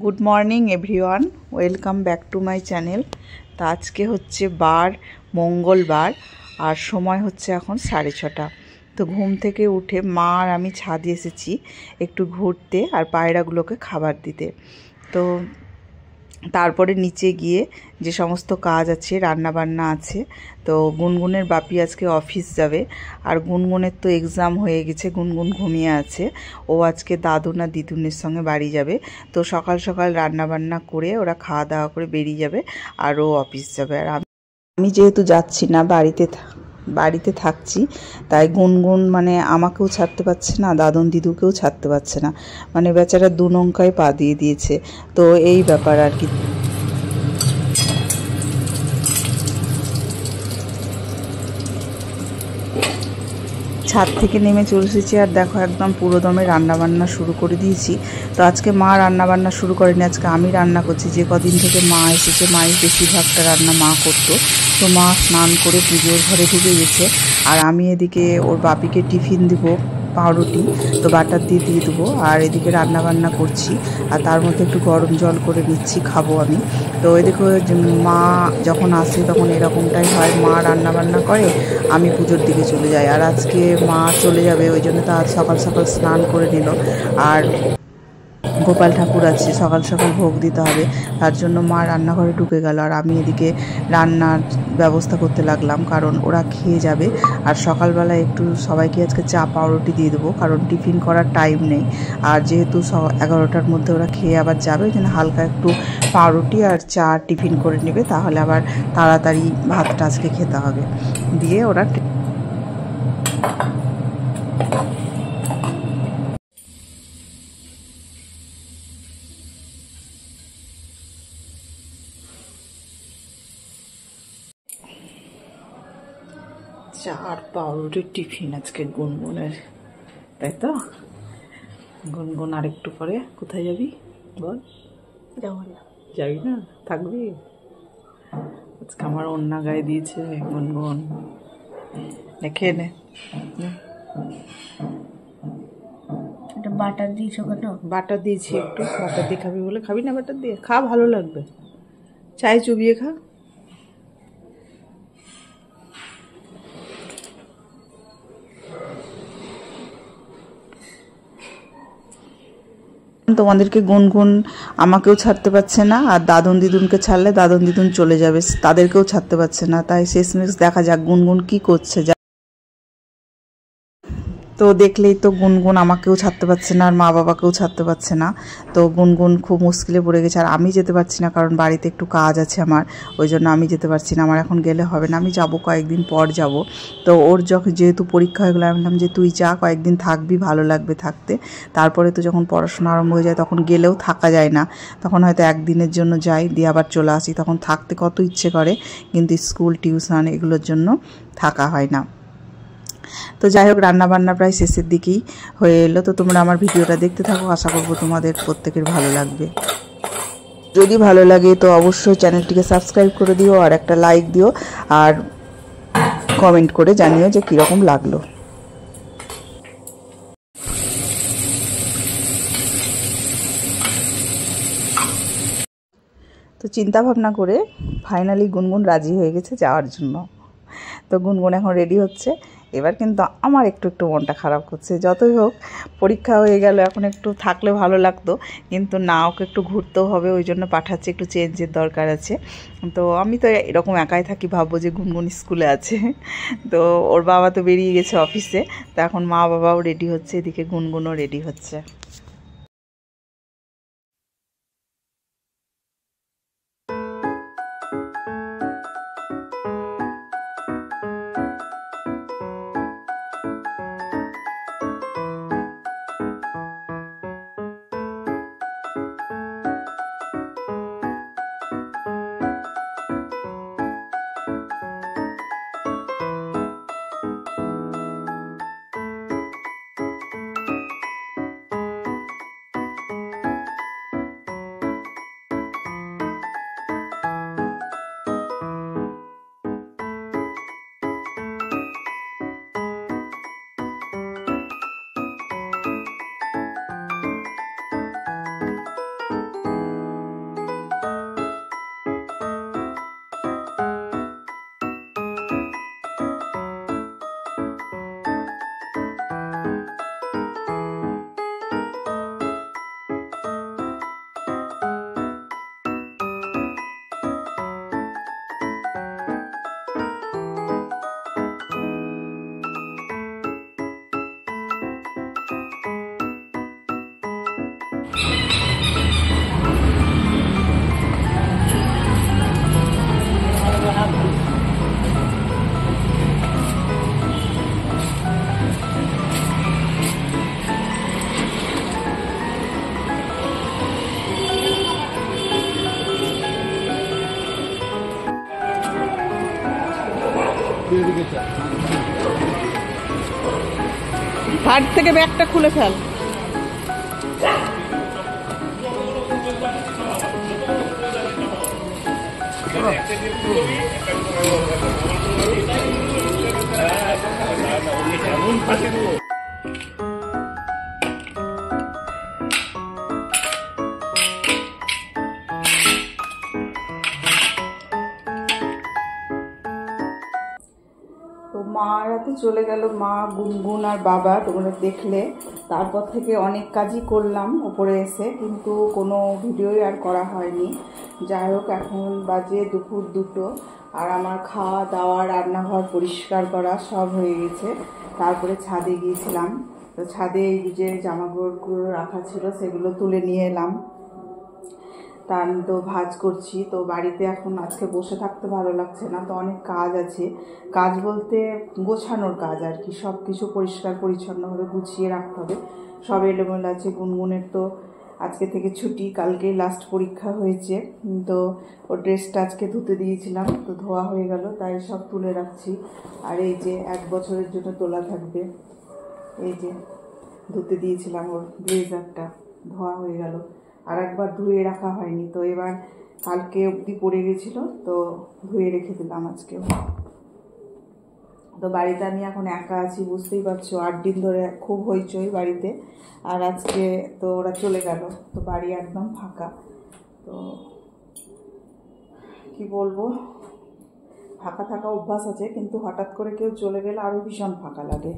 Good morning everyone, welcome back to my channel. তো আজকে হচ্ছে বার মঙ্গলবার আর সময় হচ্ছে এখন 6:30। তো ঘুম থেকে উঠে মা আর আমি ছাদে এসেছি একটু ঘুরতে আর পায়রাগুলোকে খাবার দিতে। তো তারপরে নিচে গিয়ে যে সমস্ত কাজ আছে, রান্নাবান্না আছে। তো গুনগুনের বাপি আজকে অফিস যাবে আর গুনগুনের তো এক্সাম হয়ে গেছে, গুনগুন ঘুমিয়ে আছে। ও আজকে দাদু না দিদুনের সঙ্গে বাড়ি যাবে। তো সকাল সকাল রান্নাবান্না করে ওরা খাওয়া দাওয়া করে বেরিয়ে যাবে আর ও অফিস যাবে। আর আমি যেহেতু যাচ্ছি না, বাড়িতে থাকছি, তাই গুনগুন মানে আমাকেও ছাড়তে পারছে না, দাদন দিদুকেও ছাড়তে পারছে না। মানে বেচারা দু নৌকায় পা দিয়ে দিয়েছে। তো এই ব্যাপার আর কি। ছাদ থেকে নেমে চলে এসেছি আর দেখো একদম পুরোদমে রান্নাবান্না শুরু করে দিয়েছি। তো আজকে মা রান্নাবান্না শুরু করেনি, আজকে আমি রান্না করছি। যে কদিন থেকে মা এসেছে, মাই বেশিরভাগটা রান্না মা করতো। তো মা স্নান করে পুজোর ঘরে ঢুকে গেছে আর আমি এদিকে ওর বাপিকে টিফিন দিব, পাউরুটি তো বাটার দিয়ে দেবো। আর এদিকে রান্নাবান্না করছি আর তার মধ্যে একটু গরম জল করে নিচ্ছি, খাবো আমি। তো এদিকে মা যখন আসে তখন এরকমটাই হয়, মা রান্নাবান্না করে, আমি পুজোর দিকে চলে যাই। আর আজকে মা চলে যাবে, ওই জন্য তো আজ সকাল সকাল স্নান করে নিল। আর গোপাল ঠাকুর আছে, সকাল সকাল ভোগ দিতে হবে, তার জন্য মা রান্নাঘরে ঢুকে গেল আর আমি এদিকে রান্নার ব্যবস্থা করতে লাগলাম, কারণ ওরা খেয়ে যাবে। আর সকালবেলা একটু সবাইকে আজকে চা পাউরুটি দিয়ে দেবো, কারণ টিফিন করার টাইম নেই। আর যেহেতু 11টার মধ্যে ওরা খেয়ে আবার যাবে, ওই জন্য হালকা একটু পাউরুটি আর চা টিফিন করে নেবে, তাহলে আবার তাড়াতাড়ি ভাতটা আজকে খেতে হবে। দিয়ে ওরা চা আর পাউরুটির টিফিন আজকে গুনগুনের, তাই তো? গুনগুন আর একটু পরে কোথায় যাবি বল? যাবো না। যাবি না? থাকবি? আজকে আমার ওড়না গায়ে দিয়েছে গুনগুন, দেখে নে। এটা বাটার দিয়েছো কেন? বাটার দিয়েছি একটু, বাটার দিয়ে খাবি বলে। খাবি না বাটার দিয়ে? খা, ভালো লাগবে, চায়ে চুবিয়ে খা। তোমাদেরকে গুনগুন আমাকেও ছাড়তে পারছে না, আর দাদন দিদুনকে ছাড়লে দাদন দিদুন চলে যাবে, তাদেরকেও ছাড়তে পারছে না। তাই শেষমেশ দেখা যাক গুনগুন কি করছে। তো দেখলেই তো গুনগুন আমাকেও ছাড়তে পারছে না আর মা বাবাকেও ছাড়তে পারছে না। তো গুনগুন খুব মুশকিলে পড়ে গেছে আর আমি যেতে পারছি না, কারণ বাড়িতে একটু কাজ আছে আমার, ওই জন্য আমি যেতে পারছি না। আমার এখন গেলে হবে না, আমি যাব কয়েকদিন পর যাব। তো ওর যখন যেহেতু পরীক্ষা হয়ে গেলো, আমি বললাম যে তুই যা, কয়েকদিন থাকবি, ভালো লাগবে থাকতে। তারপরে তো যখন পড়াশোনা আরম্ভ হয়ে যায় তখন গেলেও থাকা যায় না, তখন হয়তো একদিনের জন্য যাই, দিয়ে আবার চলে আসি। তখন থাকতে কত ইচ্ছে করে, কিন্তু স্কুল টিউশন এগুলোর জন্য থাকা হয় না। তো যাই হোক, রান্নাবান্না প্রায় শেষের দিকেই হয়ে এলো। তো তোমরা আমার ভিডিওটা দেখতে থাকো, আশা করবো তোমাদের প্রত্যেকের ভালো লাগবে। যদি ভালো লাগে তো অবশ্যই চ্যানেলটিকে সাবস্ক্রাইব করে দিও আর একটা লাইক দিও আর কমেন্ট করে জানিও যে কীরকম লাগলো। তো চিন্তা ভাবনা করে ফাইনালি গুনগুন রাজি হয়ে গেছে যাওয়ার জন্য। তো গুনগুন এখন রেডি হচ্ছে। এবার কিন্তু আমার একটু একটু মনটা খারাপ করছে। যতই হোক পরীক্ষা হয়ে গেল, এখন একটু থাকলে ভালো লাগতো, কিন্তু না, ওকে একটু ঘুরতেও হবে, ওই জন্য পাঠাচ্ছি, একটু চেঞ্জের দরকার আছে। তো আমি তো এরকম একাই থাকি, ভাববো যে গুনগুন স্কুলে আছে। তো ওর বাবা তো বেরিয়ে গেছে অফিসে, তো এখন মা বাবাও রেডি হচ্ছে, এদিকে গুনগুনও রেডি হচ্ছে। হাট থেকে ব্যাগটা খুলে ফেল। তো মারা তো চলে গেল, মা, গুনগুন আর বাবা, তোমরা দেখলে। তারপর থেকে অনেক কাজই করলাম উপরে এসে, কিন্তু কোনো ভিডিওই আর করা হয়নি। যাই হোক, এখন বাজে দুপুর 2টো, আর আমার খাওয়া দাওয়া, রান্নাঘর পরিষ্কার করা সব হয়ে গেছে। তারপরে ছাদে গিয়েছিলাম, তো ছাদে এই যে জামাকাপড়গুলো রাখা ছিল সেগুলো তুলে নিয়ে এলাম। তার তো ভাজ করছি। তো বাড়িতে এখন আজকে বসে থাকতে ভালো লাগছে না, তো অনেক কাজ আছে। কাজ বলতে গোছানোর কাজ আর কি, সব কিছু পরিষ্কার পরিচ্ছন্নভাবে গুছিয়ে রাখতে হবে। সব এলোমেলো আছে। গুনগুনের তো আজকে থেকে ছুটি, কালকেই লাস্ট পরীক্ষা হয়েছে। তো ওর ড্রেসটা আজকে ধুতে দিয়েছিলাম, তো ধোয়া হয়ে গেল, তাই সব তুলে রাখছি। আর এই যে 1 বছরের জন্য তোলা থাকবে, এই যে ধুতে দিয়েছিলাম ওর ব্লেজারটা, ধোয়া হয়ে গেল। আর একবার ধুয়ে রাখা হয়নি, তো এবার কালকে অবধি পড়ে গেছিলো, তো ধুয়ে রেখে দিলাম আজকেও। তো বাড়িতে আমি এখন একা আছি, বুঝতেই পারছো, 8 দিন ধরে খুব হইচই বাড়িতে। আর আজকে তো ওরা চলে গেল, তো বাড়ি একদম ফাঁকা। তো কি বলবো, ফাঁকা থাকা অভ্যাস আছে, কিন্তু হঠাৎ করে কেউ চলে গেলে আরও ভীষণ ফাঁকা লাগে।